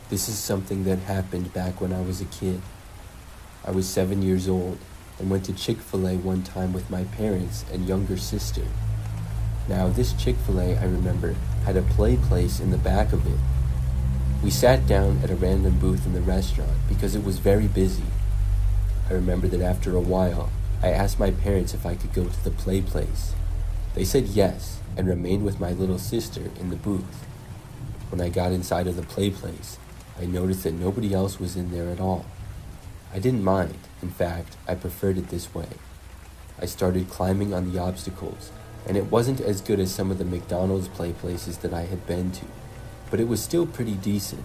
This is something that happened back when I was a kid. I was 7 years old and went to Chick-fil-A one time with my parents and younger sister. Now, this Chick-fil-A, I remember, had a play place in the back of it. We sat down at a random booth in the restaurant because it was very busy. I remember that after a while, I asked my parents if I could go to the play place. They said yes and remained with my little sister in the booth. When I got inside of the play place, I noticed that nobody else was in there at all. I didn't mind. In fact, I preferred it this way. I started climbing on the obstacles, and it wasn't as good as some of the McDonald's play places that I had been to, but it was still pretty decent.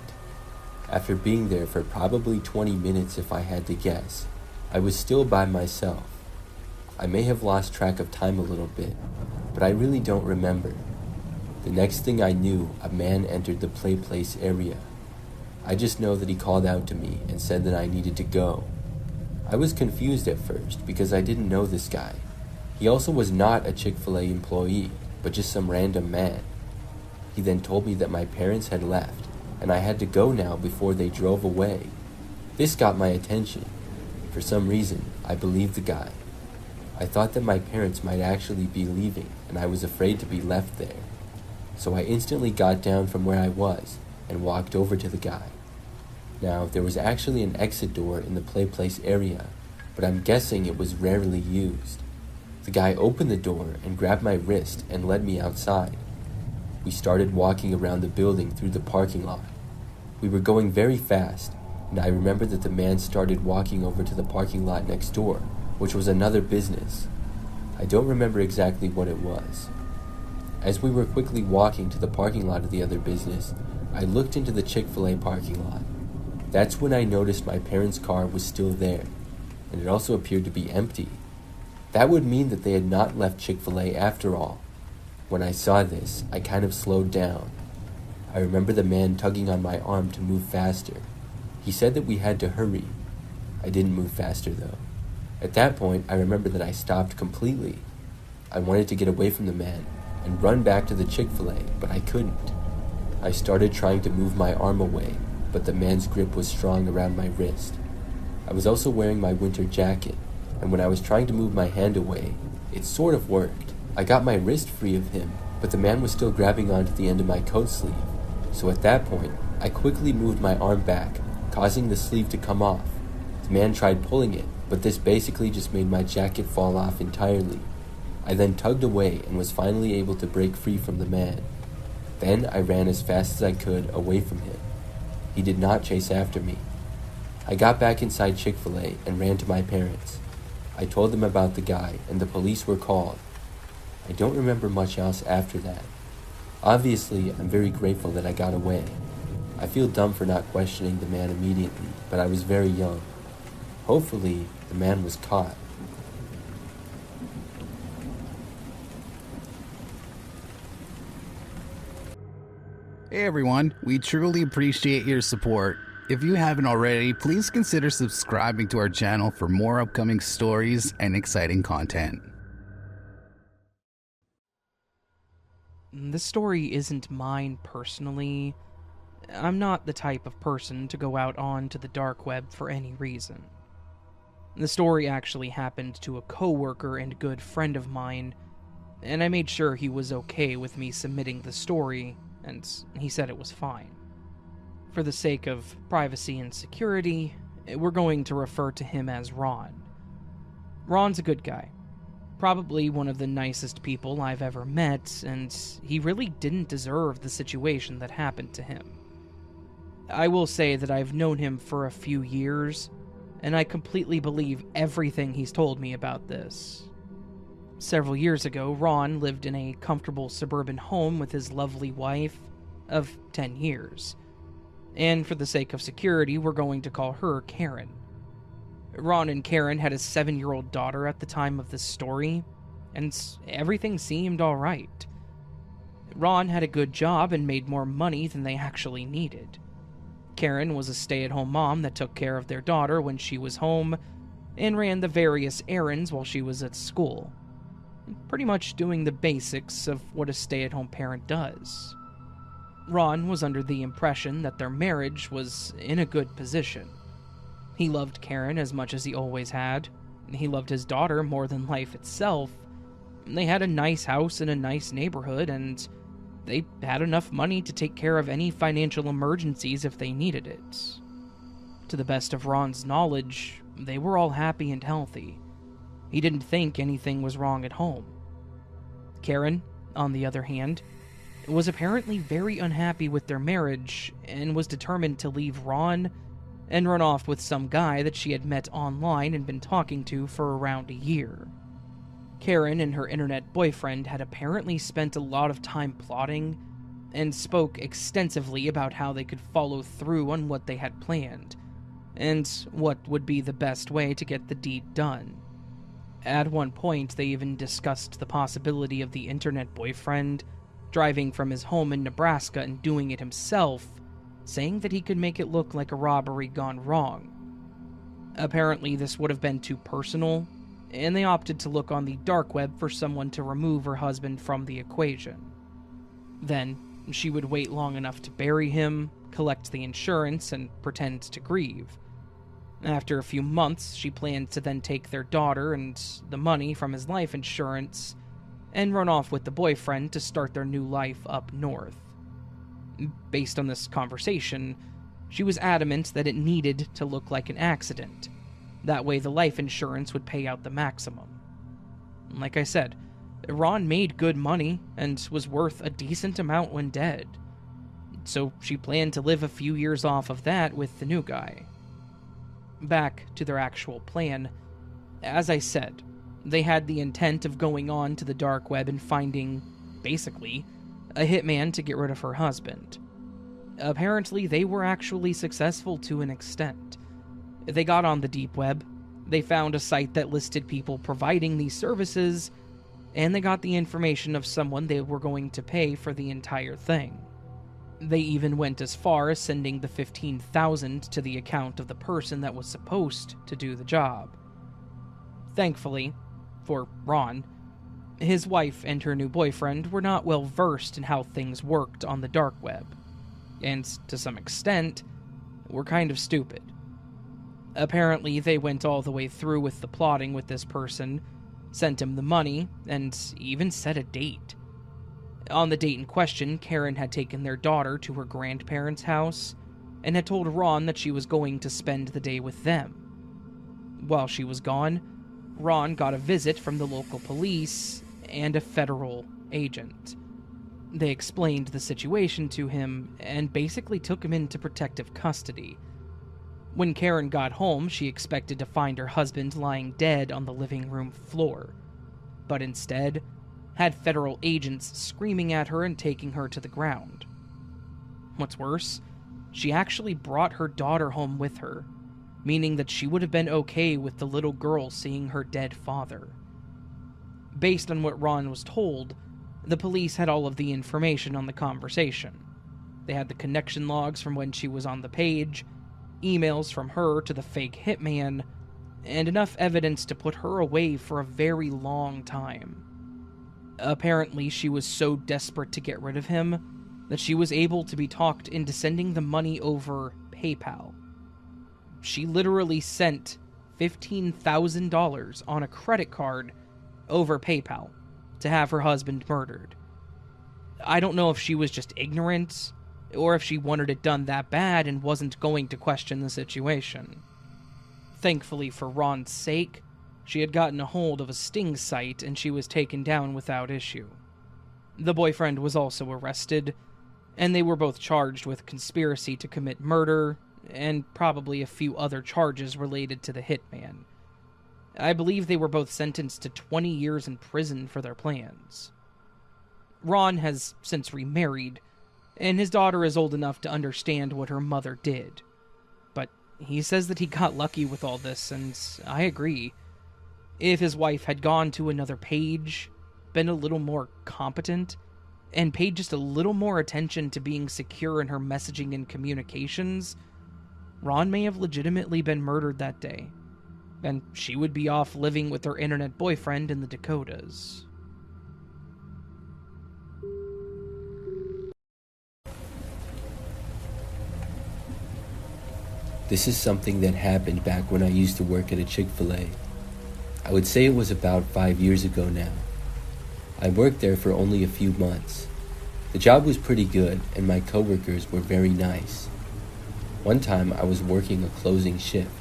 After being there for probably 20 minutes if I had to guess, I was still by myself. I may have lost track of time a little bit, but I really don't remember. The next thing I knew, a man entered the play place area. I just know that he called out to me and said that I needed to go. I was confused at first because I didn't know this guy. He also was not a Chick-fil-A employee, but just some random man. He then told me that my parents had left, and I had to go now before they drove away. This got my attention. For some reason, I believed the guy. I thought that my parents might actually be leaving, and I was afraid to be left there. So I instantly got down from where I was and walked over to the guy. Now, there was actually an exit door in the play place area, but I'm guessing it was rarely used. The guy opened the door and grabbed my wrist and led me outside. We started walking around the building through the parking lot. We were going very fast, and I remember that the man started walking over to the parking lot next door, which was another business. I don't remember exactly what it was. As we were quickly walking to the parking lot of the other business, I looked into the Chick-fil-A parking lot. That's when I noticed my parents' car was still there, and it also appeared to be empty. That would mean that they had not left Chick-fil-A after all. When I saw this, I kind of slowed down. I remember the man tugging on my arm to move faster. He said that we had to hurry. I didn't move faster though. At that point, I remember that I stopped completely. I wanted to get away from the man and run back to the Chick-fil-A, but I couldn't. I started trying to move my arm away, but the man's grip was strong around my wrist. I was also wearing my winter jacket, and when I was trying to move my hand away, it sort of worked. I got my wrist free of him, but the man was still grabbing onto the end of my coat sleeve. So at that point, I quickly moved my arm back, causing the sleeve to come off. The man tried pulling it, but this basically just made my jacket fall off entirely. I then tugged away and was finally able to break free from the man. Then I ran as fast as I could away from him. He did not chase after me. I got back inside Chick-fil-A and ran to my parents. I told them about the guy, and the police were called. I don't remember much else after that. Obviously, I'm very grateful that I got away. I feel dumb for not questioning the man immediately, but I was very young. Hopefully, the man was caught. Hey everyone, we truly appreciate your support. If you haven't already, please consider subscribing to our channel for more upcoming stories and exciting content. This story isn't mine personally. I'm not the type of person to go out onto the dark web for any reason. The story actually happened to a coworker and good friend of mine, and I made sure he was okay with me submitting the story, and he said it was fine. For the sake of privacy and security, we're going to refer to him as Ron. Ron's a good guy. Probably one of the nicest people I've ever met, and he really didn't deserve the situation that happened to him. I will say that I've known him for a few years, and I completely believe everything he's told me about this. Several years ago, Ron lived in a comfortable suburban home with his lovely wife of 10 years. And for the sake of security, we're going to call her Karen. Ron and Karen had a 7-year-old daughter at the time of this story, and everything seemed alright. Ron had a good job and made more money than they actually needed. Karen was a stay-at-home mom that took care of their daughter when she was home, and ran the various errands while she was at school. Pretty much doing the basics of what a stay-at-home parent does. Ron was under the impression that their marriage was in a good position. He loved Karen as much as he always had. He loved his daughter more than life itself. They had a nice house in a nice neighborhood, and they had enough money to take care of any financial emergencies if they needed it. To the best of Ron's knowledge, they were all happy and healthy. He didn't think anything was wrong at home. Karen, on the other hand, was apparently very unhappy with their marriage and was determined to leave Ron and run off with some guy that she had met online and been talking to for around a year. Karen and her internet boyfriend had apparently spent a lot of time plotting and spoke extensively about how they could follow through on what they had planned and what would be the best way to get the deed done. At one point, they even discussed the possibility of the internet boyfriend driving from his home in Nebraska and doing it himself, saying that he could make it look like a robbery gone wrong. Apparently, this would have been too personal, and they opted to look on the dark web for someone to remove her husband from the equation. Then, she would wait long enough to bury him, collect the insurance, and pretend to grieve. After a few months, she planned to then take their daughter and the money from his life insurance and run off with the boyfriend to start their new life up north. Based on this conversation, she was adamant that it needed to look like an accident. That way the life insurance would pay out the maximum. Like I said, Ron made good money and was worth a decent amount when dead. So she planned to live a few years off of that with the new guy. Back to their actual plan. As I said, they had the intent of going on to the dark web and finding, basically, a hitman to get rid of her husband. Apparently, they were actually successful to an extent. They got on the deep web, they found a site that listed people providing these services, and they got the information of someone they were going to pay for the entire thing. They even went as far as sending the $15,000 to the account of the person that was supposed to do the job. Thankfully, for Ron, his wife and her new boyfriend were not well versed in how things worked on the dark web, and to some extent, were kind of stupid. Apparently, they went all the way through with the plotting with this person, sent him the money, and even set a date. On the date in question, Karen had taken their daughter to her grandparents' house and had told Ron that she was going to spend the day with them. While she was gone, Ron got a visit from the local police and a federal agent. They explained the situation to him and basically took him into protective custody. When Karen got home, she expected to find her husband lying dead on the living room floor, but instead had federal agents screaming at her and taking her to the ground. What's worse, she actually brought her daughter home with her, meaning that she would have been okay with the little girl seeing her dead father. Based on what Ron was told, the police had all of the information on the conversation. They had the connection logs from when she was on the page, emails from her to the fake hitman, and enough evidence to put her away for a very long time. Apparently, she was so desperate to get rid of him that she was able to be talked into sending the money over PayPal. She literally sent $15,000 on a credit card over PayPal to have her husband murdered. I don't know if she was just ignorant, or if she wanted it done that bad and wasn't going to question the situation. Thankfully for Ron's sake, she had gotten a hold of a sting site and she was taken down without issue. The boyfriend was also arrested, and they were both charged with conspiracy to commit murder and probably a few other charges related to the hitman. I believe they were both sentenced to 20 years in prison for their plans. Ron has since remarried, and his daughter is old enough to understand what her mother did. But he says that he got lucky with all this, and I agree. If his wife had gone to another page, been a little more competent, and paid just a little more attention to being secure in her messaging and communications, Ron may have legitimately been murdered that day, and she would be off living with her internet boyfriend in the Dakotas. This is something that happened back when I used to work at a Chick-fil-A. I would say it was about 5 years ago now. I worked there for only a few months. The job was pretty good and my coworkers were very nice. One time I was working a closing shift.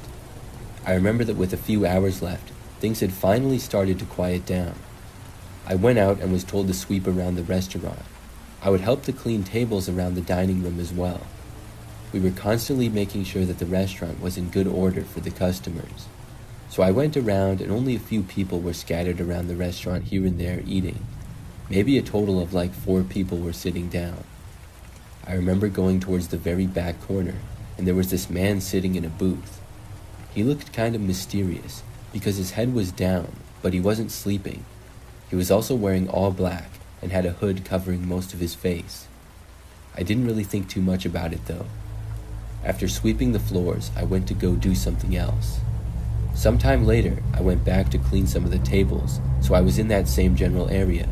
I remember that with a few hours left, things had finally started to quiet down. I went out and was told to sweep around the restaurant. I would help to clean tables around the dining room as well. We were constantly making sure that the restaurant was in good order for the customers. So I went around and only a few people were scattered around the restaurant here and there eating. Maybe a total of like 4 people were sitting down. I remember going towards the very back corner and there was this man sitting in a booth. He looked kind of mysterious because his head was down, but he wasn't sleeping. He was also wearing all black and had a hood covering most of his face. I didn't really think too much about it though. After sweeping the floors, I went to go do something else. Sometime later, I went back to clean some of the tables, so I was in that same general area.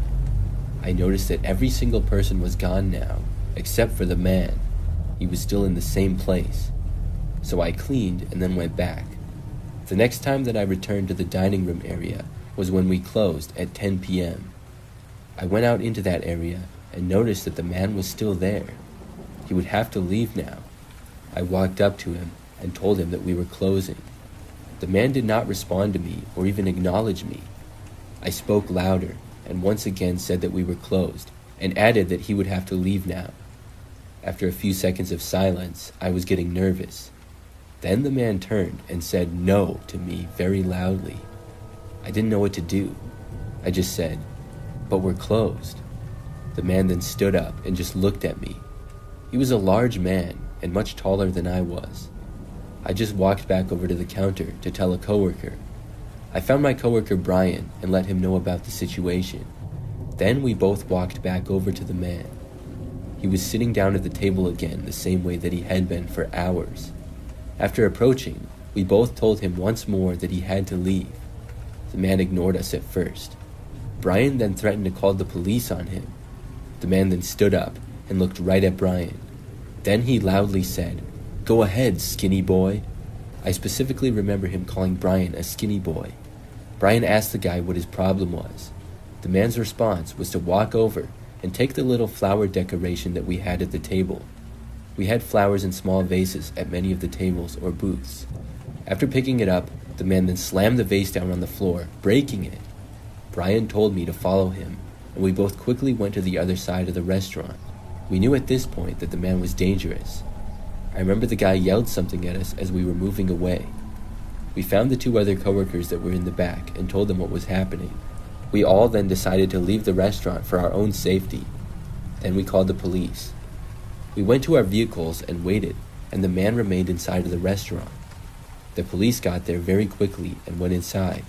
I noticed that every single person was gone now, except for the man. He was still in the same place. So I cleaned and then went back. The next time that I returned to the dining room area was when we closed at 10 p.m. I went out into that area and noticed that the man was still there. He would have to leave now. I walked up to him and told him that we were closing. The man did not respond to me or even acknowledge me. I spoke louder and once again said that we were closed and added that he would have to leave now. After a few seconds of silence, I was getting nervous. Then the man turned and said no to me very loudly. I didn't know what to do. I just said, "But we're closed." The man then stood up and just looked at me. He was a large man and much taller than I was. I just walked back over to the counter to tell a coworker. I found my coworker Brian and let him know about the situation. Then we both walked back over to the man. He was sitting down at the table again the same way that he had been for hours. After approaching, we both told him once more that he had to leave. The man ignored us at first. Brian then threatened to call the police on him. The man then stood up and looked right at Brian. Then he loudly said, "Go ahead, skinny boy." I specifically remember him calling Brian a skinny boy. Brian asked the guy what his problem was. The man's response was to walk over and take the little flower decoration that we had at the table. We had flowers in small vases at many of the tables or booths. After picking it up, the man then slammed the vase down on the floor, breaking it. Brian told me to follow him, and we both quickly went to the other side of the restaurant. We knew at this point that the man was dangerous. I remember the guy yelled something at us as we were moving away. We found the 2 other coworkers that were in the back and told them what was happening. We all then decided to leave the restaurant for our own safety. Then we called the police. We went to our vehicles and waited, and the man remained inside of the restaurant. The police got there very quickly and went inside.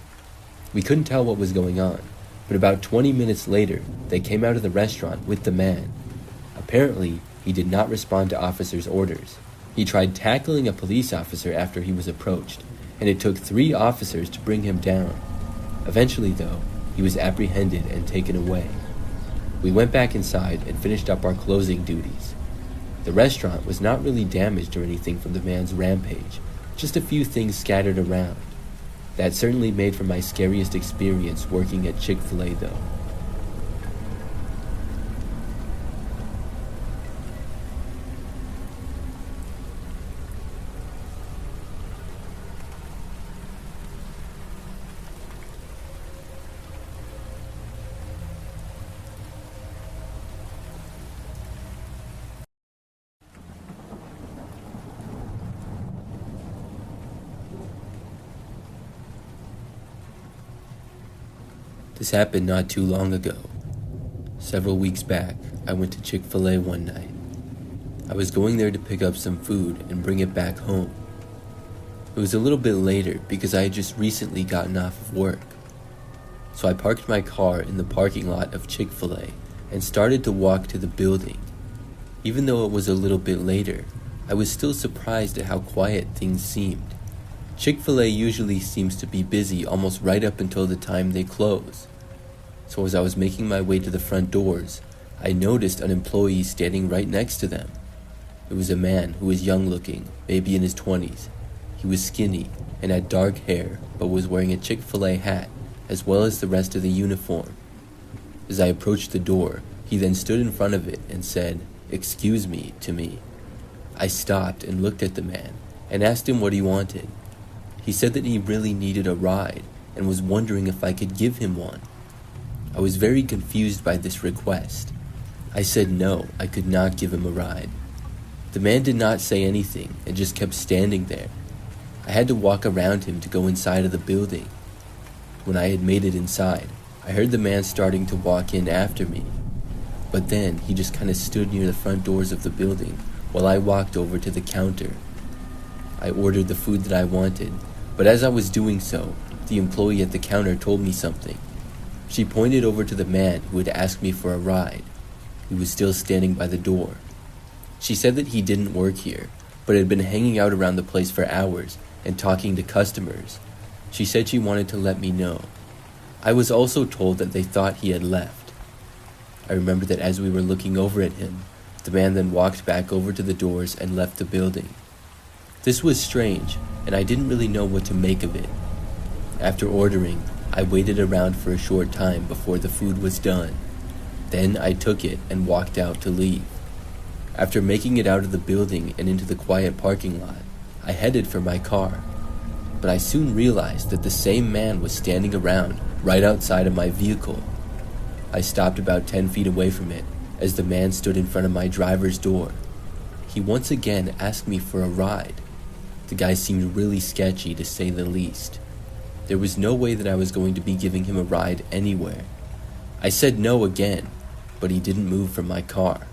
We couldn't tell what was going on, but about 20 minutes later, they came out of the restaurant with the man. Apparently, he did not respond to officers' orders. He tried tackling a police officer after he was approached, and it took 3 officers to bring him down. Eventually, though, he was apprehended and taken away. We went back inside and finished up our closing duties. The restaurant was not really damaged or anything from the man's rampage, just a few things scattered around. That certainly made for my scariest experience working at Chick-fil-A though. This happened not too long ago. Several weeks back, I went to Chick-fil-A one night. I was going there to pick up some food and bring it back home. It was a little bit later because I had just recently gotten off of work. So I parked my car in the parking lot of Chick-fil-A and started to walk to the building. Even though it was a little bit later, I was still surprised at how quiet things seemed. Chick-fil-A usually seems to be busy almost right up until the time they close. So as I was making my way to the front doors, I noticed an employee standing right next to them. It was a man who was young looking, maybe in his 20s, He was skinny and had dark hair, but was wearing a Chick-fil-A hat as well as the rest of the uniform. As I approached the door, he then stood in front of it and said, "Excuse me," to me. I stopped and looked at the man and asked him what he wanted. He said that he really needed a ride and was wondering if I could give him one. I was very confused by this request. I said no, I could not give him a ride. The man did not say anything and just kept standing there. I had to walk around him to go inside of the building. When I had made it inside, I heard the man starting to walk in after me. But then he just kind of stood near the front doors of the building while I walked over to the counter. I ordered the food that I wanted, but as I was doing so, the employee at the counter told me something. She pointed over to the man who had asked me for a ride. He was still standing by the door. She said that he didn't work here, but had been hanging out around the place for hours and talking to customers. She said she wanted to let me know. I was also told that they thought he had left. I remember that as we were looking over at him, the man then walked back over to the doors and left the building. This was strange, and I didn't really know what to make of it. After ordering, I waited around for a short time before the food was done. Then I took it and walked out to leave. After making it out of the building and into the quiet parking lot, I headed for my car. But I soon realized that the same man was standing around right outside of my vehicle. I stopped about 10 feet away from it as the man stood in front of my driver's door. He once again asked me for a ride. The guy seemed really sketchy, to say the least. There was no way that I was going to be giving him a ride anywhere. I said no again, but he didn't move from my car.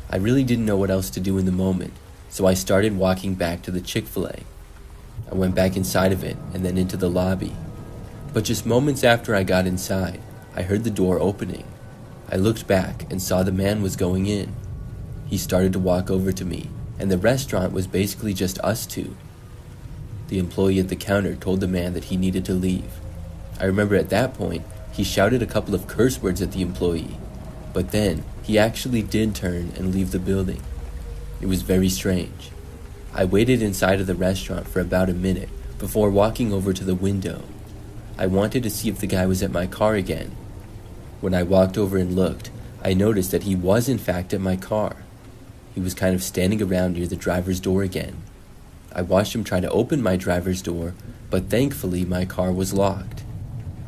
I really didn't know what else to do in the moment, so I started walking back to the Chick-fil-A. I went back inside of it and then into the lobby. But just moments after I got inside, I heard the door opening. I looked back and saw the man was going in. He started to walk over to me, and the restaurant was basically just us two. The employee at the counter told the man that he needed to leave. I remember at that point, he shouted a couple of curse words at the employee, but then he actually did turn and leave the building. It was very strange. I waited inside of the restaurant for about a minute before walking over to the window. I wanted to see if the guy was at my car again. When I walked over and looked, I noticed that he was in fact at my car. He was kind of standing around near the driver's door again. I watched him try to open my driver's door, but thankfully my car was locked.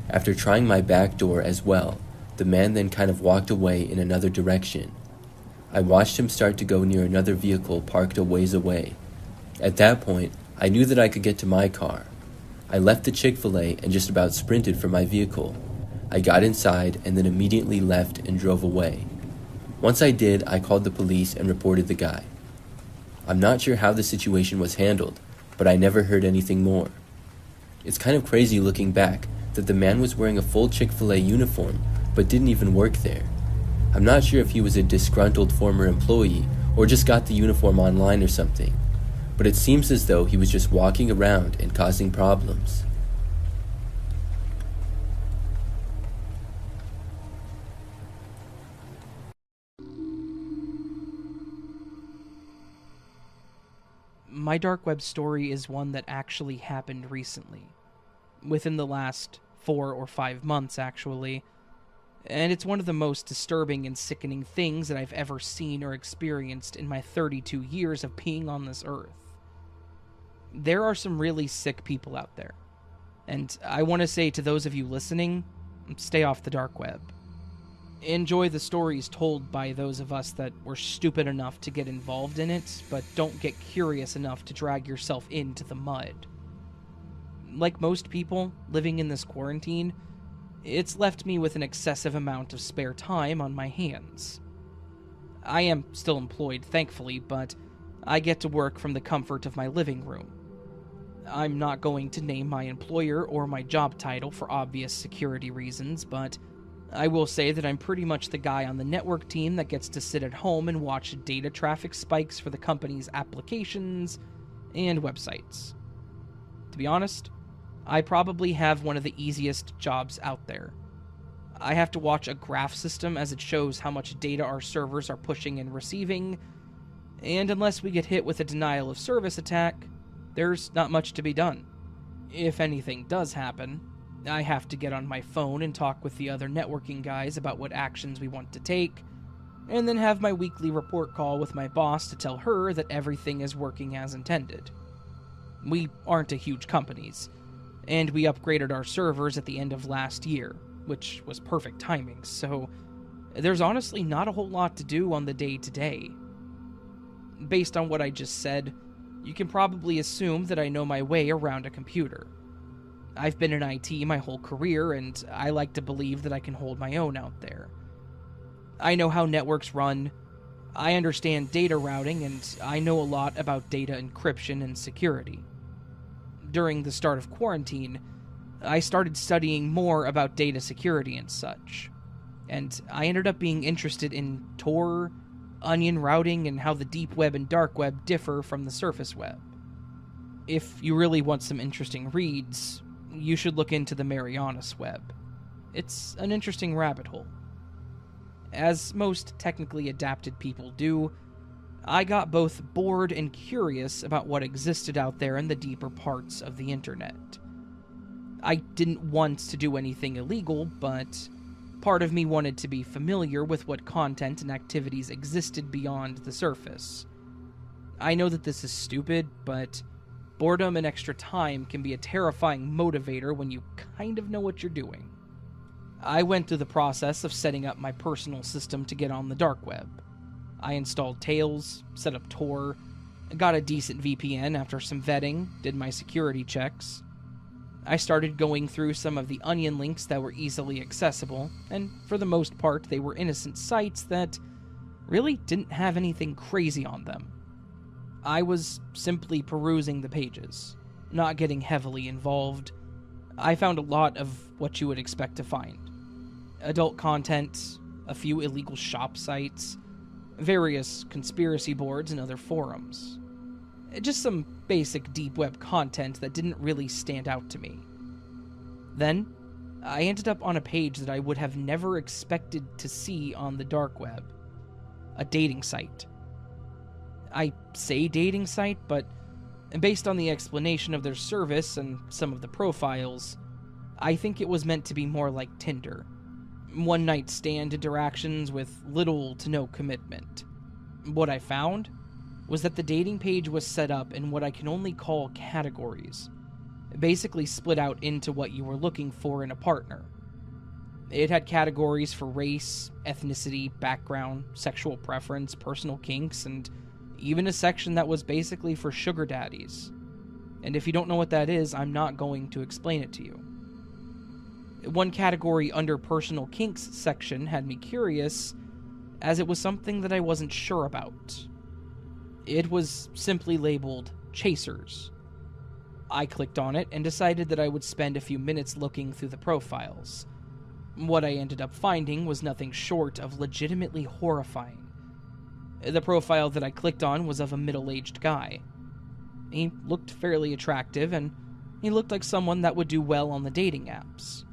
After trying my back door as well, the man then kind of walked away in another direction. I watched him start to go near another vehicle parked a ways away. At that point, I knew that I could get to my car. I left the Chick-fil-A and just about sprinted for my vehicle. I got inside and then immediately left and drove away. Once I did, I called the police and reported the guy. I'm not sure how the situation was handled, but I never heard anything more. It's kind of crazy looking back that the man was wearing a full Chick-fil-A uniform but didn't even work there. I'm not sure if he was a disgruntled former employee or just got the uniform online or something, but it seems as though he was just walking around and causing problems. My dark web story is one that actually happened recently. Within the last 4 or 5 months, actually. And it's one of the most disturbing and sickening things that I've ever seen or experienced in my 32 years of being on this earth. There are some really sick people out there. And I want to say to those of you listening, stay off the dark web. Enjoy the stories told by those of us that were stupid enough to get involved in it, but don't get curious enough to drag yourself into the mud. Like most people living in this quarantine, it's left me with an excessive amount of spare time on my hands. I am still employed, thankfully, but I get to work from the comfort of my living room. I'm not going to name my employer or my job title for obvious security reasons, but I will say that I'm pretty much the guy on the network team that gets to sit at home and watch data traffic spikes for the company's applications and websites. To be honest, I probably have one of the easiest jobs out there. I have to watch a graph system as it shows how much data our servers are pushing and receiving, and unless we get hit with a denial of service attack, there's not much to be done. If anything does happen, I have to get on my phone and talk with the other networking guys about what actions we want to take, and then have my weekly report call with my boss to tell her that everything is working as intended. We aren't a huge companies, and we upgraded our servers at the end of last year, which was perfect timing, so there's honestly not a whole lot to do on the day-to-day. Based on what I just said, you can probably assume that I know my way around a computer. I've been in IT my whole career, and I like to believe that I can hold my own out there. I know how networks run, I understand data routing, and I know a lot about data encryption and security. During the start of quarantine, I started studying more about data security and such, and I ended up being interested in Tor, onion routing, and how the deep web and dark web differ from the surface web. If you really want some interesting reads, you should look into the Marianas web. It's an interesting rabbit hole. As most technically adapted people do, I got both bored and curious about what existed out there in the deeper parts of the internet. I didn't want to do anything illegal, but part of me wanted to be familiar with what content and activities existed beyond the surface. I know that this is stupid, but boredom and extra time can be a terrifying motivator when you kind of know what you're doing. I went through the process of setting up my personal system to get on the dark web. I installed Tails, set up Tor, got a decent VPN after some vetting, did my security checks. I started going through some of the onion links that were easily accessible, and for the most part they were innocent sites that really didn't have anything crazy on them. I was simply perusing the pages, not getting heavily involved. I found a lot of what you would expect to find. Adult content, a few illegal shop sites, various conspiracy boards and other forums. Just some basic deep web content that didn't really stand out to me. Then, I ended up on a page that I would have never expected to see on the dark web. A dating site. I say dating site, but based on the explanation of their service and some of the profiles, I think it was meant to be more like Tinder. One-night stand interactions with little to no commitment. What I found was that the dating page was set up in what I can only call categories, basically split out into what you were looking for in a partner. It had categories for race, ethnicity, background, sexual preference, personal kinks, and even a section that was basically for sugar daddies. And if you don't know what that is, I'm not going to explain it to you. One category under personal kinks section had me curious, as it was something that I wasn't sure about. It was simply labeled Chasers. I clicked on it and decided that I would spend a few minutes looking through the profiles. What I ended up finding was nothing short of legitimately horrifying. The profile that I clicked on was of a middle-aged guy. He looked fairly attractive, and he looked like someone that would do well on the dating apps.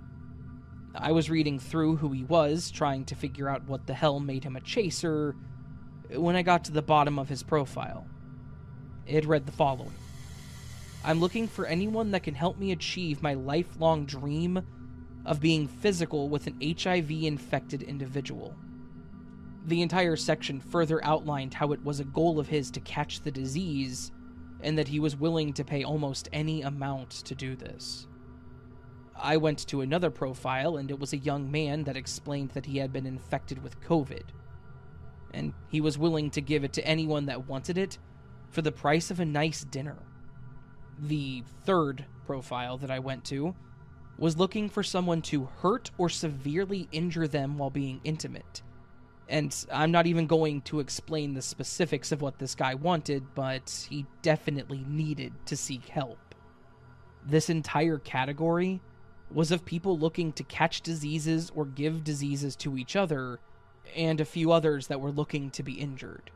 I was reading through who he was, trying to figure out what the hell made him a chaser, when I got to the bottom of his profile. It read the following: I'm looking for anyone that can help me achieve my lifelong dream of being physical with an HIV-infected individual. The entire section further outlined how it was a goal of his to catch the disease, and that he was willing to pay almost any amount to do this. I went to another profile, and it was a young man that explained that he had been infected with COVID, and he was willing to give it to anyone that wanted it for the price of a nice dinner. The third profile that I went to was looking for someone to hurt or severely injure them while being intimate. And I'm not even going to explain the specifics of what this guy wanted, but he definitely needed to seek help. This entire category was of people looking to catch diseases or give diseases to each other, and a few others that were looking to be injured.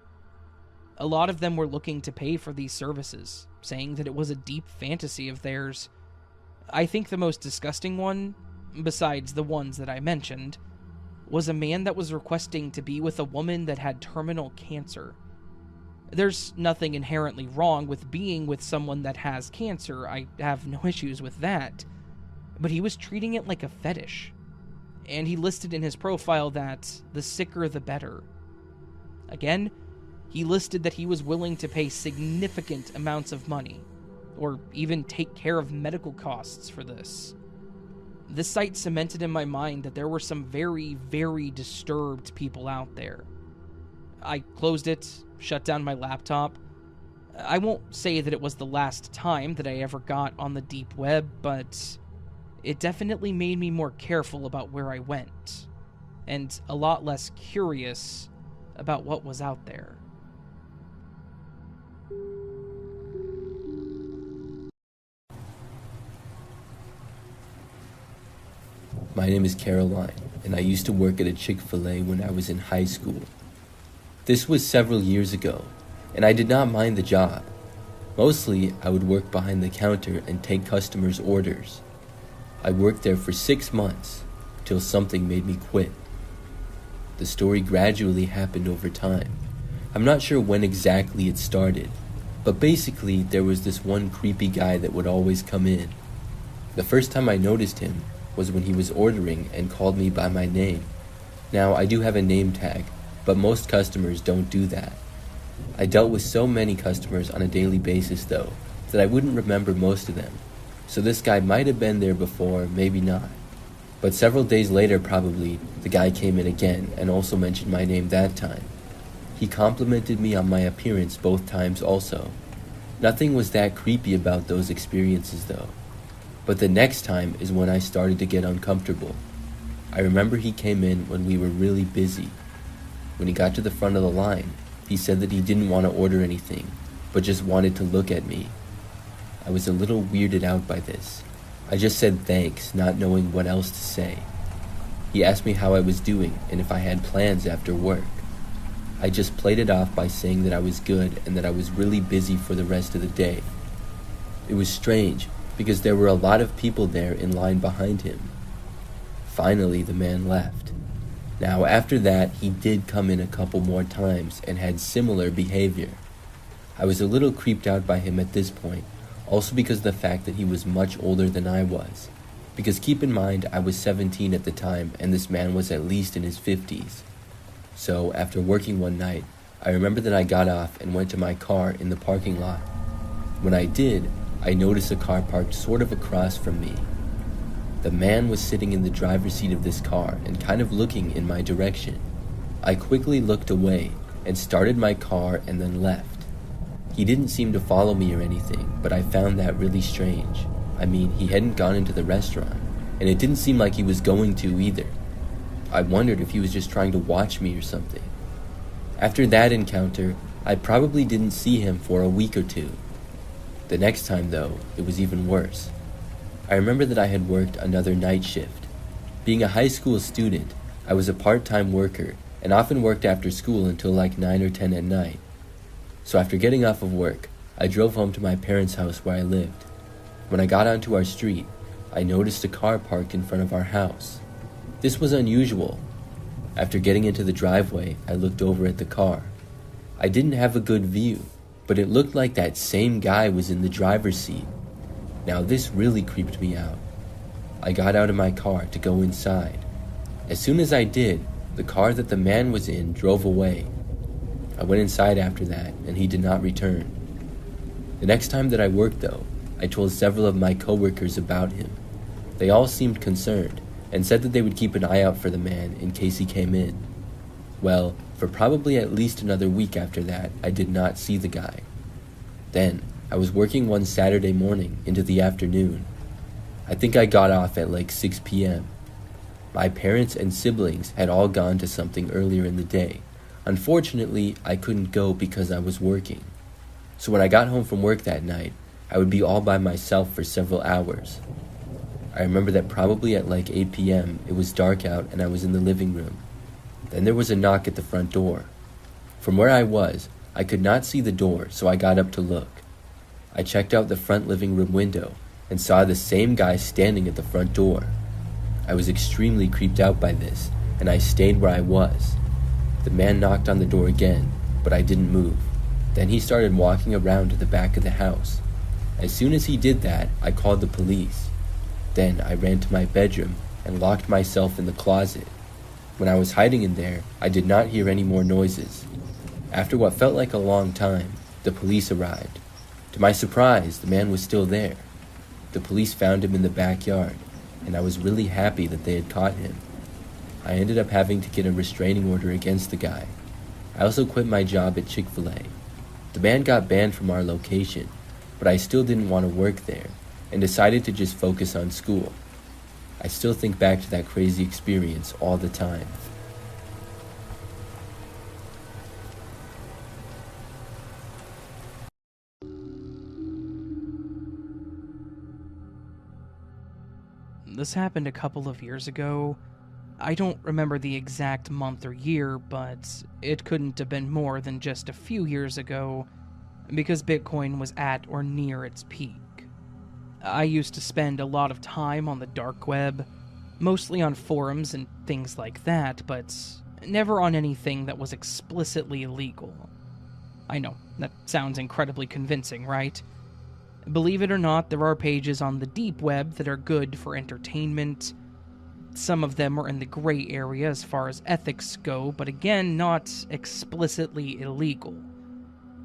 A lot of them were looking to pay for these services, saying that it was a deep fantasy of theirs. I think the most disgusting one, besides the ones that I mentioned, was a man that was requesting to be with a woman that had terminal cancer. There's nothing inherently wrong with being with someone that has cancer. I have no issues with that. But he was treating it like a fetish. And he listed in his profile that the sicker the better. Again, he listed that he was willing to pay significant amounts of money, or even take care of medical costs for this. This site cemented in my mind that there were some very, very disturbed people out there. I closed it, shut down my laptop. I won't say that it was the last time that I ever got on the deep web, but it definitely made me more careful about where I went, and a lot less curious about what was out there. My name is Caroline, and I used to work at a Chick-fil-A when I was in high school. This was several years ago, and I did not mind the job. Mostly, I would work behind the counter and take customers' orders. I worked there for 6 months, till something made me quit. The story gradually happened over time. I'm not sure when exactly it started, but basically there was this one creepy guy that would always come in. The first time I noticed him was when he was ordering and called me by my name. Now, I do have a name tag, but most customers don't do that. I dealt with so many customers on a daily basis though, that I wouldn't remember most of them. So this guy might have been there before, maybe not. But several days later probably, the guy came in again and also mentioned my name that time. He complimented me on my appearance both times also. Nothing was that creepy about those experiences though. But the next time is when I started to get uncomfortable. I remember he came in when we were really busy. When he got to the front of the line, he said that he didn't want to order anything, but just wanted to look at me. I was a little weirded out by this. I just said thanks, not knowing what else to say. He asked me how I was doing and if I had plans after work. I just played it off by saying that I was good and that I was really busy for the rest of the day. It was strange, because there were a lot of people there in line behind him. Finally, the man left. Now, after that, he did come in a couple more times and had similar behavior. I was a little creeped out by him at this point, also because of the fact that he was much older than I was. Because keep in mind, I was 17 at the time, and this man was at least in his 50s. So, after working one night, I remember that I got off and went to my car in the parking lot. When I did, I noticed a car parked sort of across from me. The man was sitting in the driver's seat of this car and kind of looking in my direction. I quickly looked away and started my car and then left. He didn't seem to follow me or anything, but I found that really strange. I mean, he hadn't gone into the restaurant, and it didn't seem like he was going to either. I wondered if he was just trying to watch me or something. After that encounter, I probably didn't see him for a week or two. The next time, though, it was even worse. I remember that I had worked another night shift. Being a high school student, I was a part-time worker and often worked after school until like 9 or 10 at night. So after getting off of work, I drove home to my parents' house where I lived. When I got onto our street, I noticed a car parked in front of our house. This was unusual. After getting into the driveway, I looked over at the car. I didn't have a good view, but it looked like that same guy was in the driver's seat. Now this really creeped me out. I got out of my car to go inside. As soon as I did, the car that the man was in drove away. I went inside after that, and he did not return. The next time that I worked though, I told several of my coworkers about him. They all seemed concerned, and said that they would keep an eye out for the man in case he came in. Well, for probably at least another week after that, I did not see the guy. Then, I was working one Saturday morning into the afternoon. I think I got off at like 6 p.m. My parents and siblings had all gone to something earlier in the day. Unfortunately, I couldn't go because I was working. So when I got home from work that night, I would be all by myself for several hours. I remember that probably at like 8 p.m. it was dark out and I was in the living room. Then there was a knock at the front door. From where I was, I could not see the door, so I got up to look. I checked out the front living room window and saw the same guy standing at the front door. I was extremely creeped out by this, and I stayed where I was. The man knocked on the door again, but I didn't move. Then he started walking around to the back of the house. As soon as he did that, I called the police. Then I ran to my bedroom and locked myself in the closet. When I was hiding in there, I did not hear any more noises. After what felt like a long time, the police arrived. To my surprise, the man was still there. The police found him in the backyard, and I was really happy that they had caught him. I ended up having to get a restraining order against the guy. I also quit my job at Chick-fil-A. The man got banned from our location, but I still didn't want to work there and decided to just focus on school. I still think back to that crazy experience all the time. This happened a couple of years ago. I don't remember the exact month or year, but it couldn't have been more than just a few years ago, because Bitcoin was at or near its peak. I used to spend a lot of time on the dark web, mostly on forums and things like that, but never on anything that was explicitly illegal. I know, that sounds incredibly convincing, right? Believe it or not, there are pages on the deep web that are good for entertainment. Some of them are in the gray area as far as ethics go, but again, not explicitly illegal.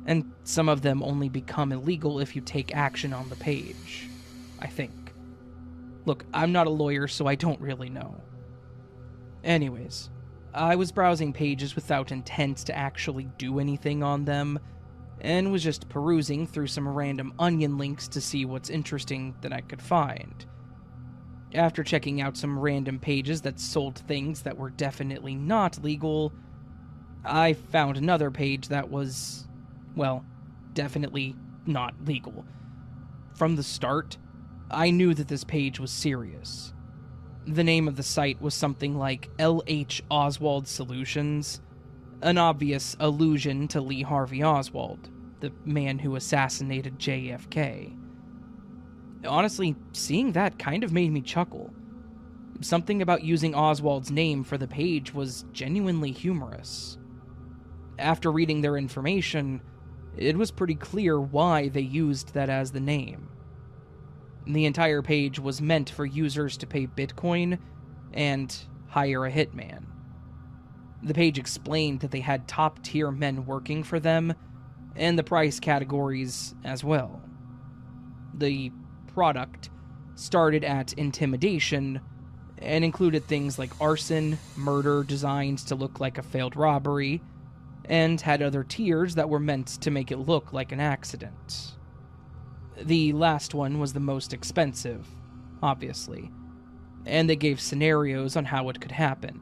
And some of them only become illegal if you take action on the page, I think. Look, I'm not a lawyer, so I don't really know. Anyways, I was browsing pages without intent to actually do anything on them, and was just perusing through some random onion links to see what's interesting that I could find. After checking out some random pages that sold things that were definitely not legal, I found another page that was, well, definitely not legal. From the start, I knew that this page was serious. The name of the site was something like L.H. Oswald Solutions, an obvious allusion to Lee Harvey Oswald, the man who assassinated JFK. Honestly, seeing that kind of made me chuckle. Something about using Oswald's name for the page was genuinely humorous. After reading their information, it was pretty clear why they used that as the name. The entire page was meant for users to pay Bitcoin and hire a hitman. The page explained that they had top-tier men working for them, and the price categories as well. The product started at intimidation, and included things like arson, murder designed to look like a failed robbery, and had other tiers that were meant to make it look like an accident. The last one was the most expensive, obviously, and they gave scenarios on how it could happen,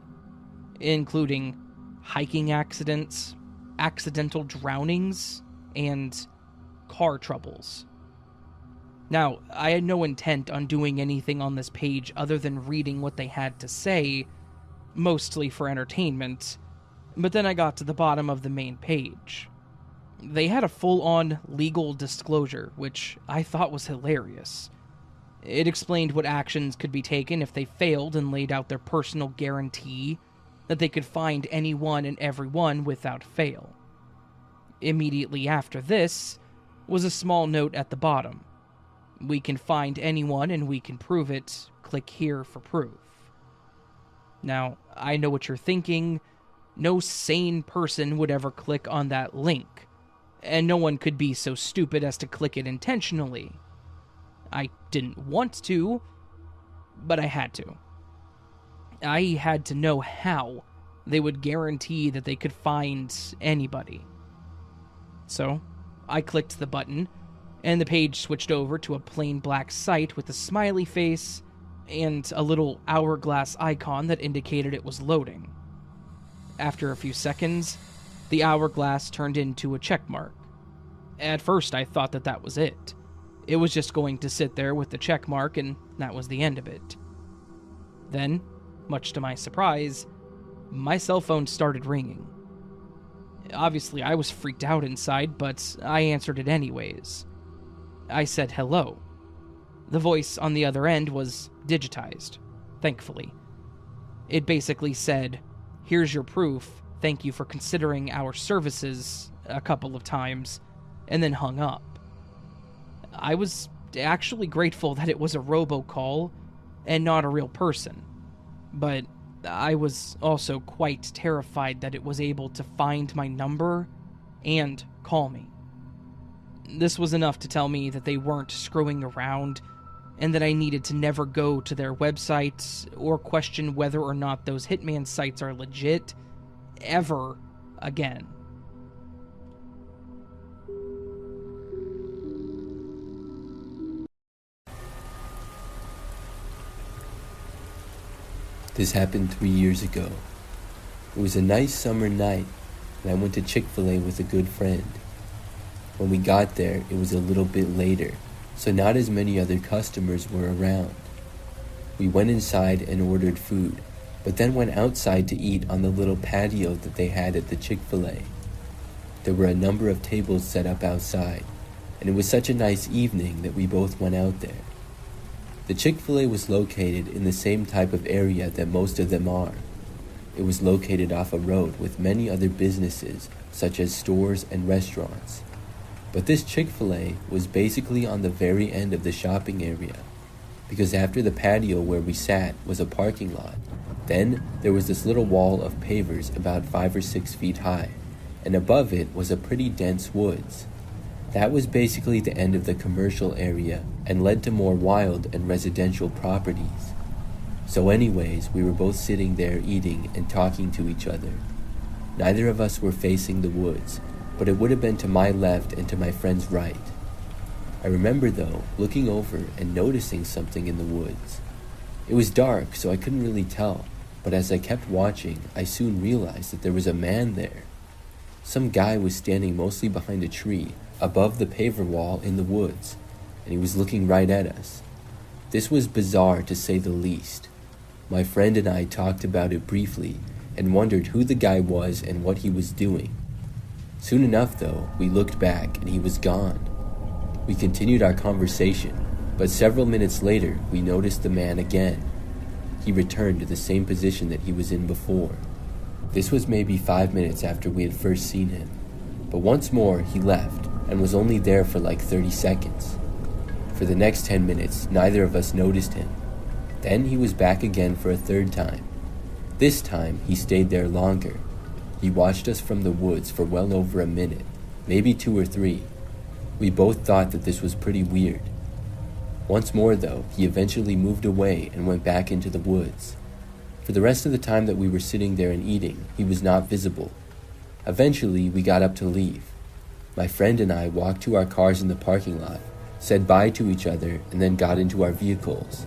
including hiking accidents, accidental drownings, and car troubles. Now, I had no intent on doing anything on this page other than reading what they had to say, mostly for entertainment, but then I got to the bottom of the main page. They had a full-on legal disclosure, which I thought was hilarious. It explained what actions could be taken if they failed and laid out their personal guarantee that they could find anyone and everyone without fail. Immediately after this was a small note at the bottom. We can find anyone and we can prove it. Click here for proof. Now, I know what you're thinking. No sane person would ever click on that link, and no one could be so stupid as to click it intentionally. I didn't want to, but I had to. I had to know how they would guarantee that they could find anybody. So, I clicked the button, and the page switched over to a plain black site with a smiley face and a little hourglass icon that indicated it was loading. After a few seconds, the hourglass turned into a check mark. At first, I thought that was it. It was just going to sit there with the check mark, and that was the end of it. Then, much to my surprise, my cell phone started ringing. Obviously, I was freaked out inside, but I answered it anyways. I said hello. The voice on the other end was digitized, thankfully. It basically said, "Here's your proof. Thank you for considering our services," a couple of times and then hung up. I was actually grateful that it was a robocall and not a real person, but I was also quite terrified that it was able to find my number and call me. This was enough to tell me that they weren't screwing around and that I needed to never go to their website or question whether or not those Hitman sites are legit ever again. This happened 3 years ago. It was a nice summer night, and I went to Chick-fil-A with a good friend. When we got there, it was a little bit later, so not as many other customers were around. We went inside and ordered food, but then went outside to eat on the little patio that they had at the Chick-fil-A. There were a number of tables set up outside, and it was such a nice evening that we both went out there. The Chick-fil-A was located in the same type of area that most of them are. It was located off a road with many other businesses, such as stores and restaurants. But this Chick-fil-A was basically on the very end of the shopping area, because after the patio where we sat was a parking lot, then there was this little wall of pavers about 5 or 6 feet high, and above it was a pretty dense woods. That was basically the end of the commercial area and led to more wild and residential properties. So anyways, we were both sitting there eating and talking to each other. Neither of us were facing the woods, but it would have been to my left and to my friend's right. I remember though, looking over and noticing something in the woods. It was dark, so I couldn't really tell, but as I kept watching, I soon realized that there was a man there. Some guy was standing mostly behind a tree, above the paver wall in the woods, and he was looking right at us. This was bizarre to say the least. My friend and I talked about it briefly and wondered who the guy was and what he was doing. Soon enough though, we looked back and he was gone. We continued our conversation, but several minutes later we noticed the man again. He returned to the same position that he was in before. This was maybe 5 minutes after we had first seen him, but once more he left and was only there for like 30 seconds. For the next 10 minutes, neither of us noticed him. Then he was back again for a third time. This time, he stayed there longer. He watched us from the woods for well over a minute, maybe 2 or 3. We both thought that this was pretty weird. Once more though, he eventually moved away and went back into the woods. For the rest of the time that we were sitting there and eating, he was not visible. Eventually, we got up to leave. My friend and I walked to our cars in the parking lot, said bye to each other, and then got into our vehicles.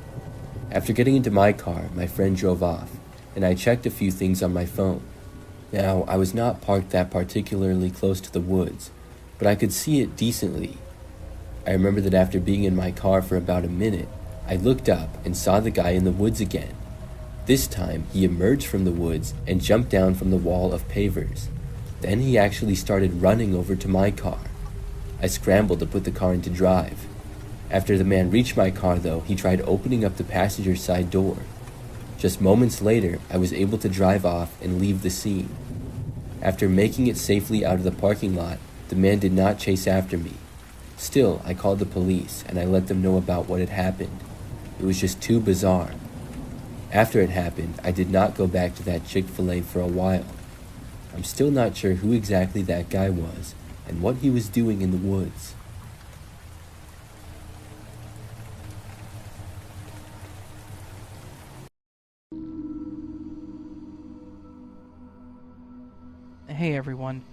After getting into my car, my friend drove off, and I checked a few things on my phone. Now, I was not parked that particularly close to the woods, but I could see it decently. I remember that after being in my car for about a minute, I looked up and saw the guy in the woods again. This time, he emerged from the woods and jumped down from the wall of pavers. Then he actually started running over to my car. I scrambled to put the car into drive. After the man reached my car though, he tried opening up the passenger side door. Just moments later, I was able to drive off and leave the scene. After making it safely out of the parking lot, the man did not chase after me. Still, I called the police and I let them know about what had happened. It was just too bizarre. After it happened, I did not go back to that Chick-fil-A for a while. I'm still not sure who exactly that guy was and what he was doing in the woods. Hey everyone.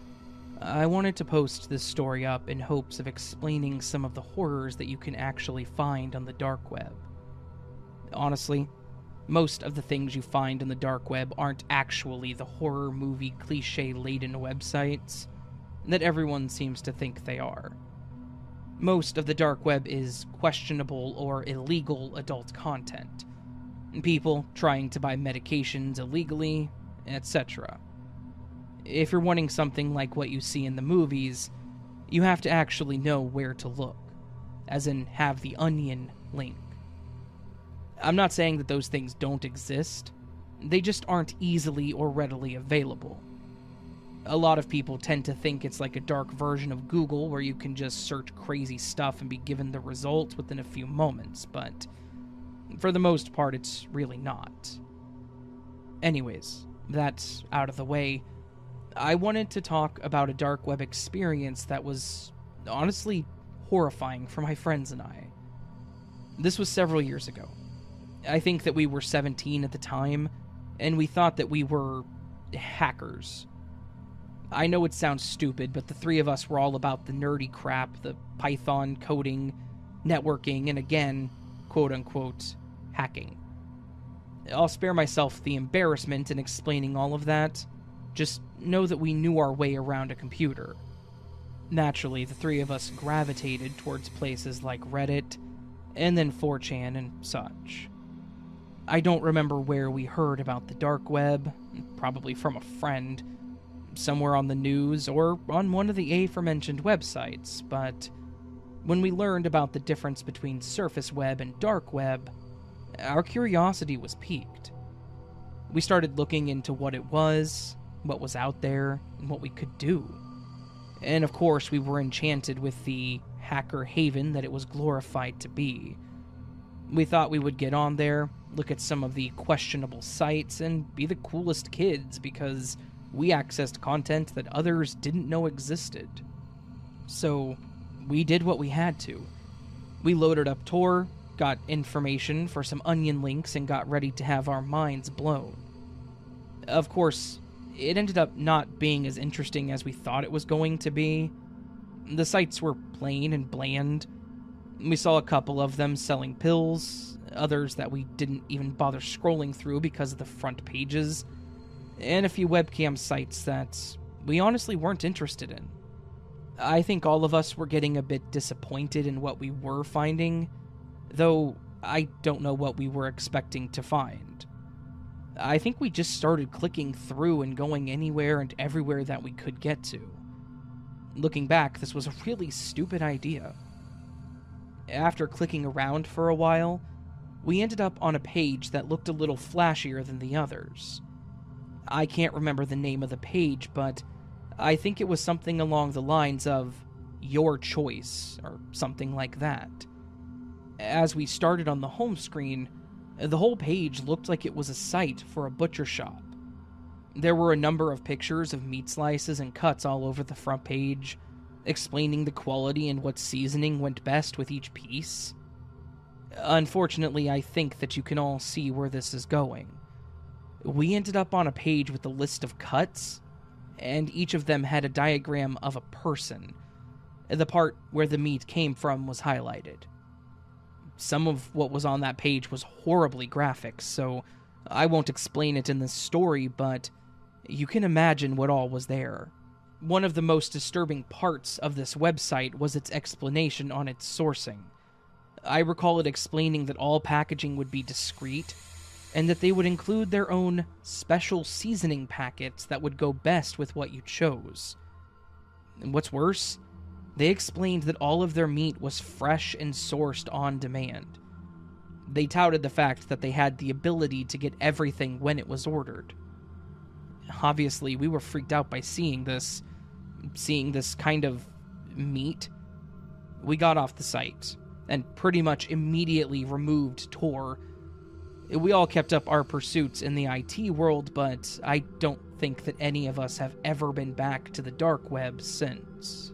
I wanted to post this story up in hopes of explaining some of the horrors that you can actually find on the dark web. Honestly, most of the things you find on the dark web aren't actually the horror movie cliché-laden websites that everyone seems to think they are. Most of the dark web is questionable or illegal adult content. People trying to buy medications illegally, etc. If you're wanting something like what you see in the movies, you have to actually know where to look, as in have the onion link. I'm not saying that those things don't exist, they just aren't easily or readily available. A lot of people tend to think it's like a dark version of Google where you can just search crazy stuff and be given the results within a few moments, but for the most part, it's really not. Anyways, that's out of the way. I wanted to talk about a dark web experience that was honestly horrifying for my friends and I. This was several years ago. I think that we were 17 at the time, and we thought that we were hackers. I know it sounds stupid, but the three of us were all about the nerdy crap, the Python coding, networking, and again, quote-unquote, hacking. I'll spare myself the embarrassment in explaining all of that. Just know that we knew our way around a computer. Naturally, the three of us gravitated towards places like Reddit, and then 4chan and such. I don't remember where we heard about the dark web, probably from a friend, somewhere on the news or on one of the aforementioned websites, but when we learned about the difference between surface web and dark web, our curiosity was piqued. We started looking into what it was, what was out there, and what we could do. And of course, we were enchanted with the hacker haven that it was glorified to be. We thought we would get on there, look at some of the questionable sites, and be the coolest kids because we accessed content that others didn't know existed. So, we did what we had to. We loaded up Tor, got information for some onion links, and got ready to have our minds blown. Of course, it ended up not being as interesting as we thought it was going to be. The sites were plain and bland. We saw a couple of them selling pills, others that we didn't even bother scrolling through because of the front pages, and a few webcam sites that we honestly weren't interested in. I think all of us were getting a bit disappointed in what we were finding, though I don't know what we were expecting to find. I think we just started clicking through and going anywhere and everywhere that we could get to. Looking back, this was a really stupid idea. After clicking around for a while, we ended up on a page that looked a little flashier than the others. I can't remember the name of the page, but I think it was something along the lines of "Your Choice" or something like that. As we started on the home screen, the whole page looked like it was a site for a butcher shop. There were a number of pictures of meat slices and cuts all over the front page, explaining the quality and what seasoning went best with each piece. Unfortunately, I think that you can all see where this is going. We ended up on a page with a list of cuts, and each of them had a diagram of a person. The part where the meat came from was highlighted. Some of what was on that page was horribly graphic, so I won't explain it in this story, but you can imagine what all was there. One of the most disturbing parts of this website was its explanation on its sourcing. I recall it explaining that all packaging would be discreet, and that they would include their own special seasoning packets that would go best with what you chose. And what's worse, they explained that all of their meat was fresh and sourced on demand. They touted the fact that they had the ability to get everything when it was ordered. Obviously, we were freaked out by seeing this kind of meat. We got off the site, and pretty much immediately removed Tor. We all kept up our pursuits in the IT world, but I don't think that any of us have ever been back to the dark web since.